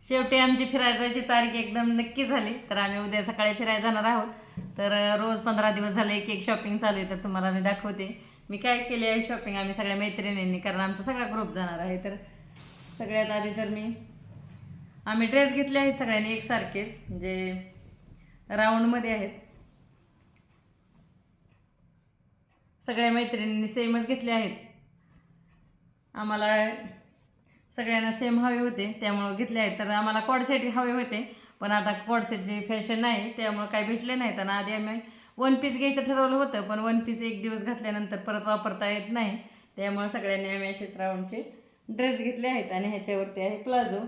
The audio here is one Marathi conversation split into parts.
शेवटी आमची फिरायला जायची तारीख एकदम नक्की झाली, तर आम्ही उद्या सकाळी फिरायला जाणार आहोत. तर रोज 15 दिवस झाले एक एक शॉपिंग चालू आहे, तर तुम्हाला मी दाखवते मी काय केली आहे शॉपिंग आम्ही सगळ्या मैत्रिणींनी, कारण आमचा सगळा ग्रुप जाणार आहे. तर सगळ्यात आधी तर आम्ही ड्रेस घेतले आहेत सगळ्यांनी एकसारखेच, जे राऊंडमध्ये आहेत. सगळ्या मैत्रिणींनी सेमच घेतले आहेत. आम्हाला सगळ्यांना सेम हवे होते त्यामुळं घेतले आहेत. तर आम्हाला कॉडसेट हवे होते, पण आता कॉडसेटची फॅशन नाही त्यामुळं काही भेटले नाहीत. आणि आधी आम्ही वन पीस घ्यायचं ठरवलं होतं, पण वन पीस एक दिवस घातल्यानंतर परत वापरता येत नाही, त्यामुळे सगळ्यांनी आम्ही असेच राऊंडचे ड्रेस घेतले आहेत. आणि ह्याच्यावरती आहे प्लाझो.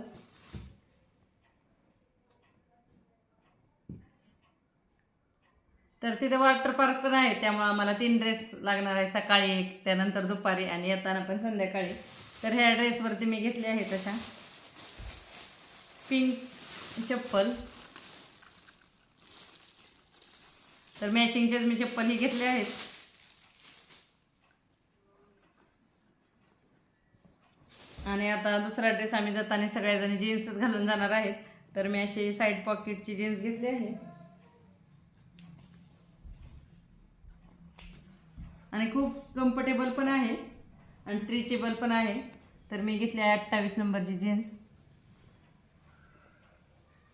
तर तिथे वॉटर पार्क पण आहे, त्यामुळे आम्हाला 3 ड्रेस लागणार आहे, सकाळी एक, त्यानंतर दुपारी आणि येताना पण संध्याकाळी. तर ह्या ड्रेसवरती मी घेतले आहेत अशा पिंक चप्पल. तर मॅचिंगचेच मी चप्पल ही घेतले आहेत. आणि आता दुसरा ड्रेस आम्ही जाताना सगळ्याजणी जीन्सच घालून जाणार आहेत. तर मी अशी साईड पॉकेटची जीन्स घेतली आहे आणि खूप कम्फर्टेबल पण आहे आणि स्ट्रेचेबल पण आहे. तर मी घेतली आहे 28 नंबरची जीन्स,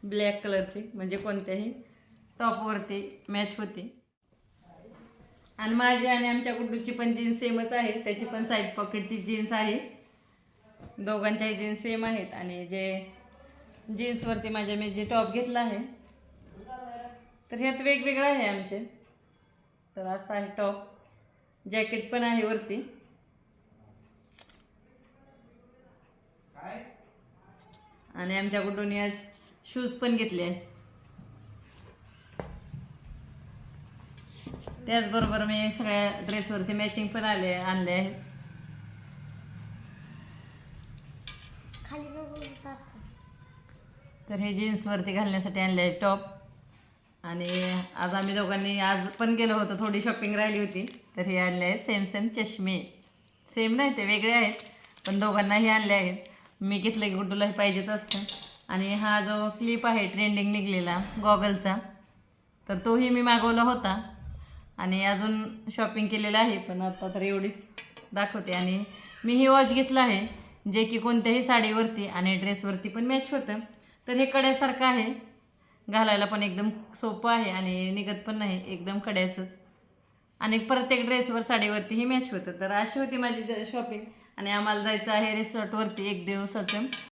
ब्लॅक कलरची, म्हणजे कोणत्याही टॉपवरती मॅच होते. आणि माझी आणि आमच्या गुड्डूची पण जीन्स सेमच आहे, त्याची पण साईड पॉकेटची जीन्स आहे. दोघांच्याही जीन्स सेम आहेत. आणि जे जीन्सवरती मी जे टॉप घेतला आहे, तर ह्यात वेगवेगळं आहे आमचे. तर असा आहे टॉप, जॅकेट पण आहे वरती. आणि आमच्या गुड्डूने आज शूज पण घेतले आहे. त्याचबरोबर मी सगळ्या ड्रेसवरती मॅचिंग पण आणले आहेत. तर हे जीन्सवरती घालण्यासाठी आणले आहे टॉप. आणि आज आम्ही दोघांनी आज पण गेलो होतो, थोडी शॉपिंग राहिली होती, तर हे आणले आहेत सेम सेम चष्मे. सेम नाही, ते वेगळे आहेत, पण दोघांनाही आणले आहेत. मी घेतलं की गुड्डूलाही पाहिजेच असतं. आणि हा जो क्लिप आहे ट्रेंडिंग निघलेला गॉगलचा, तर तोही मी मागवला होता आणि अजून शॉपिंग केलेलं आहे, पण आता तर एवढीच दाखवते. आणि मी ही वॉच घेतलं आहे, जे की कोणत्याही साडीवरती आणि ड्रेसवरती पण मॅच होतं. तर हे कड्यासारखं आहे, घालायला पण एकदम सोपं आहे आणि निघत पण नाही, एकदम कड्याचंच. आणि प्रत्येक ड्रेसवर साडीवरती ही मॅच होतं. तर अशी होती माझी शॉपिंग. आणि आम्हाला जायचं आहे रिसॉर्टवरती 1 दिवसाचं.